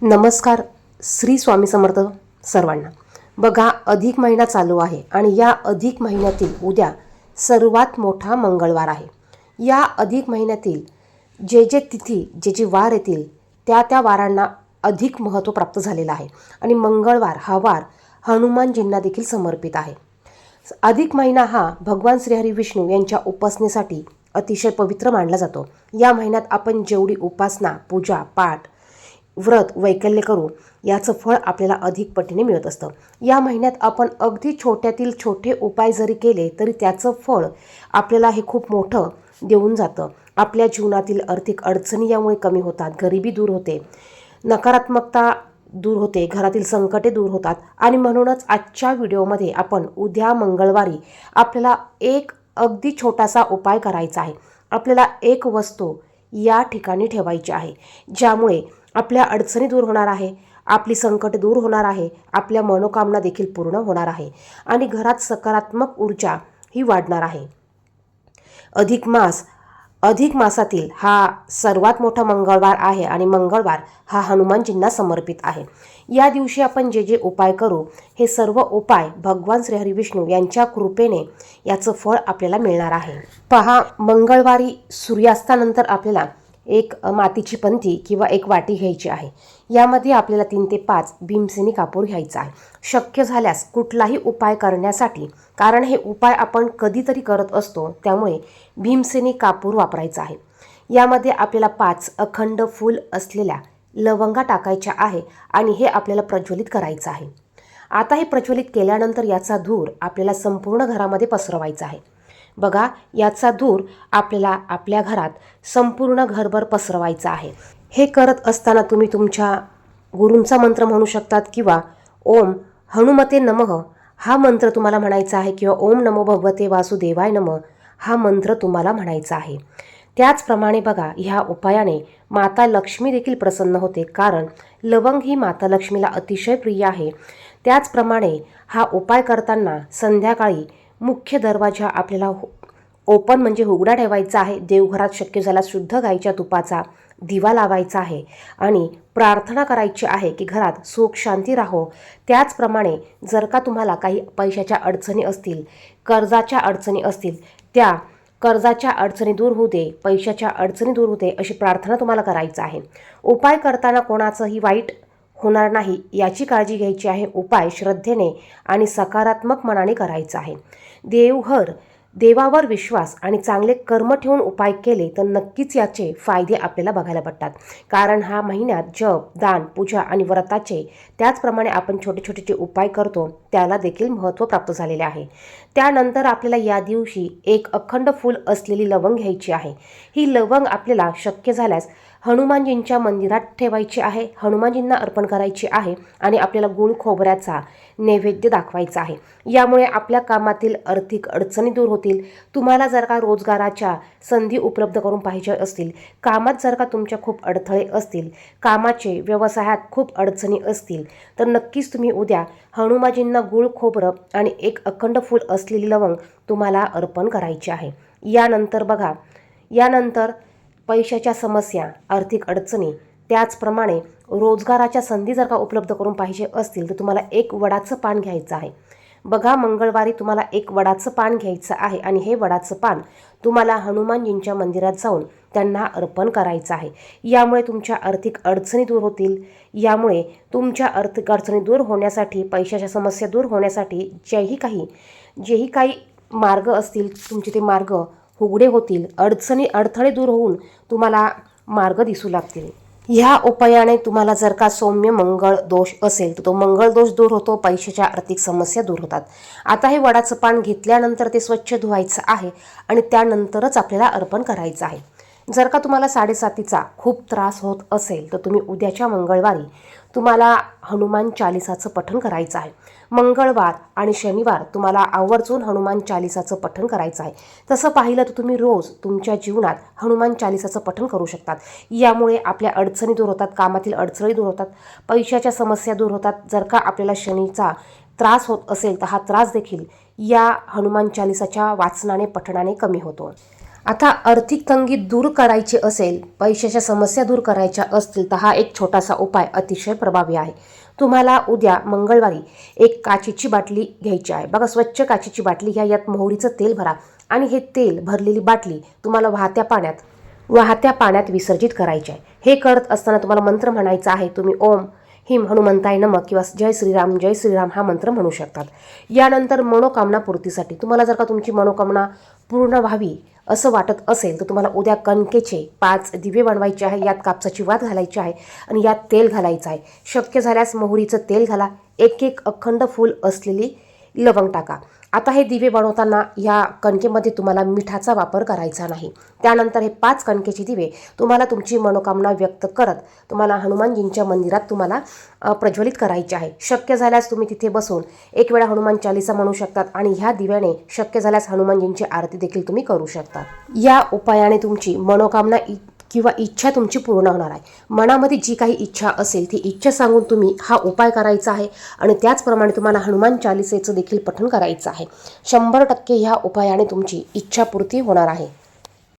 नमस्कार. श्री स्वामी समर्थ सर्वांना. बघा, अधिक महिना चालू आहे आणि या अधिक महिन्यातील उद्या सर्वात मोठा मंगळवार आहे. या अधिक महिन्यातील जे तिथी जे वार येतील त्या वारांना अधिक महत्त्व प्राप्त झालेलं आहे आणि मंगळवार हा वार हनुमानजींना देखील समर्पित आहे. अधिक महिना हा भगवान श्रीहरी विष्णू यांच्या उपासनेसाठी अतिशय पवित्र मानला जातो. या महिन्यात आपण जेवढी उपासना, पूजा, पाठ, व्रत, वैकल्य करू याचं फळ आपल्याला अधिक पटीने मिळत असतं. या महिन्यात आपण अगदी छोट्यातील छोटे उपाय जरी केले तरी त्याचं फळ आपल्याला हे खूप मोठं देऊन जातं. आपल्या जीवनातील आर्थिक अडचणी यामुळे कमी होतात, गरिबी दूर होते, नकारात्मकता दूर होते, घरातील संकटे दूर होतात. आणि म्हणूनच आजच्या व्हिडिओमध्ये आपण उद्या मंगळवारी आपल्याला एक अगदी छोटासा उपाय करायचा आहे. आपल्याला एक वस्तू या ठिकाणी ठेवायची आहे, ज्यामुळे आपल्या अडचणी दूर होणार आहे, आपली संकट दूर होणार आहे, आपल्या मनोकामना देखील पूर्ण होणार आहे आणि घरात सकारात्मक ऊर्जा ही वाढणार आहे. अधिक मासातील हा सर्वात मोठा मंगळवार आहे आणि मंगळवार हा हनुमानजींना समर्पित आहे. या दिवशी आपण जे उपाय करू हे सर्व उपाय भगवान श्रीहरी विष्णू यांच्या कृपेने याचं फळ आपल्याला मिळणार आहे. पहा, मंगळवारी सूर्यास्तानंतर आपल्याला एक मातीची पंती किंवा एक वाटी घ्यायची आहे. यामध्ये आपल्याला 3 ते 5 भीमसेनी कापूर घ्यायचा आहे. शक्य झाल्यास कुठलाही उपाय करण्यासाठी, कारण हे उपाय आपण कधीतरी करत असतो, त्यामुळे भीमसेनी कापूर वापरायचा आहे. यामध्ये आपल्याला 5 अखंड फूल असलेल्या लवंगा टाकायच्या आहे आणि हे आपल्याला प्रज्वलित करायचं आहे. आता हे प्रज्वलित केल्यानंतर याचा धूर आपल्याला संपूर्ण घरामध्ये पसरवायचा आहे. बघा, याचा धूर आपल्याला आपल्या घरात संपूर्ण घरभर पसरवायचा आहे. हे करत असताना तुम्ही तुमच्या गुरूंचा मंत्र म्हणू शकतात किंवा ओम हनुमते नमः हा मंत्र तुम्हाला म्हणायचा आहे किंवा ओम नमो भगवते वासुदेवाय नमः हा मंत्र तुम्हाला म्हणायचा आहे. त्याचप्रमाणे बघा, ह्या उपायाने माता लक्ष्मी देखील प्रसन्न होते, कारण लवंग ही माता लक्ष्मीला अतिशय प्रिय आहे. त्याचप्रमाणे हा उपाय करताना संध्याकाळी मुख्य दरवाजा आपल्याला ओपन म्हणजे उघडा ठेवायचा आहे. देवघरात शक्य झाल्यास शुद्ध गाईच्या तुपाचा दिवा लावायचा आहे आणि प्रार्थना करायची आहे की घरात सुख शांती राहो. त्याचप्रमाणे जर का तुम्हाला काही पैशाच्या अडचणी असतील, कर्जाच्या अडचणी असतील, त्या कर्जाच्या अडचणी दूर होऊ दे, पैशाच्या अडचणी दूर होऊ दे, अशी प्रार्थना तुम्हाला करायचं आहे. उपाय करताना कोणाचंही वाईट होणार नाही याची काळजी घ्यायची आहे. उपाय श्रद्धेने आणि सकारात्मक मनाने करायचा आहे. देवावर विश्वास आणि चांगले कर्म ठेवून उपाय केले तर नक्कीच याचे फायदे आपल्याला बघायला पडतात. कारण हा महिन्यात जप, दान, पूजा आणि व्रताचे, त्याचप्रमाणे आपण छोटे छोटे जे उपाय करतो त्याला देखील महत्त्व प्राप्त झालेले आहे. त्यानंतर आपल्याला या दिवशी एक अखंड फूल असलेली लवंग घ्यायची आहे. ही लवंग आपल्याला शक्य झाल्यास हनुमानजींच्या मंदिरात ठेवायची आहे, हनुमानजींना अर्पण करायची आहे आणि आपल्याला गुळ खोबऱ्याचा नैवेद्य दाखवायचा आहे. यामुळे आपल्या कामातील आर्थिक अडचणी दूर होतील. तुम्हाला जर का रोजगाराच्या संधी उपलब्ध करून पाहिजे असतील, कामात जर का तुमच्या खूप अडथळे असतील, कामाचे व्यवसायात खूप अडचणी असतील, तर नक्कीच तुम्ही उद्या हनुमानजींना गुळ खोबरं आणि एक अखंड फूल असलेली लवंग तुम्हाला अर्पण करायची आहे. यानंतर पैशाच्या समस्या, आर्थिक अडचणी, त्याचप्रमाणे रोजगाराच्या संधी जर का उपलब्ध करून पाहिजे असतील तर तुम्हाला एक वडाचं पान घ्यायचं आहे. बघा, मंगळवारी तुम्हाला एक वडाचं पान घ्यायचं आहे आणि हे वडाचं पान तुम्हाला हनुमानजींच्या मंदिरात जाऊन त्यांना अर्पण करायचं आहे. यामुळे तुमच्या आर्थिक अडचणी दूर होतील. यामुळे तुमच्या आर्थिक अडचणी दूर होण्यासाठी, पैशाच्या समस्या दूर होण्यासाठी जेही काही मार्ग असतील तुमचे ते मार्ग उघडे होतील. अडथळे दूर होऊन तुम्हाला मार्ग दिसू लागतील. ह्या उपायाने तुम्हाला जर का सौम्य मंगळ दोष असेल तर तो मंगळ दोष दूर होतो, पैशाच्या आर्थिक समस्या दूर होतात. आता हे वडाचं पान घेतल्यानंतर ते स्वच्छ धुवायचं आहे आणि त्यानंतरच आपल्याला अर्पण करायचं आहे. जर का तुम्हाला 7:30चा खूप त्रास होत असेल तर तुम्ही उद्याच्या मंगळवारी तुम्हाला हनुमान चालिसाचं पठण करायचं आहे. मंगळवार आणि शनिवार तुम्हाला आवर्जून हनुमान चालिसाचं पठण करायचं आहे. तसं पाहिलं तर तुम्ही रोज तुमच्या जीवनात हनुमान चालिसाचं पठण करू शकतात. यामुळे आपल्या अडचणी दूर होतात, कामातील अडचणी दूर होतात, पैशाच्या समस्या दूर होतात. जर का आपल्याला शनीचा त्रास होत असेल तर हा त्रास देखील या हनुमान चालिसाच्या वाचनाने, पठणाने कमी होतो. आता आर्थिक तंगी दूर करायची असेल, पैशाच्या समस्या दूर करायच्या असतील तर हा एक छोटासा उपाय अतिशय प्रभावी आहे. तुम्हाला उद्या मंगळवारी एक काचेची बाटली घ्यायची आहे. बघा, स्वच्छ काचेची बाटली घ्या, यात मोहरीचं तेल भरा आणि हे तेल भरलेली बाटली तुम्हाला वाहत्या पाण्यात विसर्जित करायचे आहे. हे करत असताना तुम्हाला मंत्र म्हणायचा आहे. तुम्ही ओम हिम हनुमंताय नमः किंवा जय श्रीराम हा मंत्र म्हणू शकतात. यानंतर मनोकामना पूर्तीसाठी तुम्हाला जर का तुमची मनोकामना पूर्ण व्हावी असं वाटत असेल तर तुम्हाला उद्या कणकेचे 5 दिवे बनवायचे आहे. यात कापसाची वात घालायची आहे आणि यात तेल घालायचं आहे. शक्य झाल्यास मोहरीचं तेल घाला. एक अखंड फूल असलेली लवंग टाका. आता हे दिवे बनवताना ह्या कणकेमध्ये तुम्हाला मिठाचा वापर करायचा नाही. त्यानंतर हे 5 कणकेचे दिवे तुम्हाला तुमची मनोकामना व्यक्त करत तुम्हाला हनुमानजींच्या मंदिरात प्रज्वलित करायचे आहे. शक्य झाल्यास तुम्ही तिथे बसून एक वेळा हनुमान चालीसा म्हणू शकतात आणि ह्या दिव्याने शक्य झाल्यास हनुमानजींची आरती देखील तुम्ही करू शकता. या उपायाने तुमची मनोकामना किंवा इच्छा तुमची पूर्ण होणार आहे. मनामध्ये जी काही इच्छा असेल ती इच्छा सांगून तुम्ही हा उपाय करायचा आहे आणि त्याचप्रमाणे तुम्हाला हनुमान चालिसेचं देखील पठण करायचं आहे. 100% ह्या उपायाने तुमची इच्छापूर्ती होणार आहे.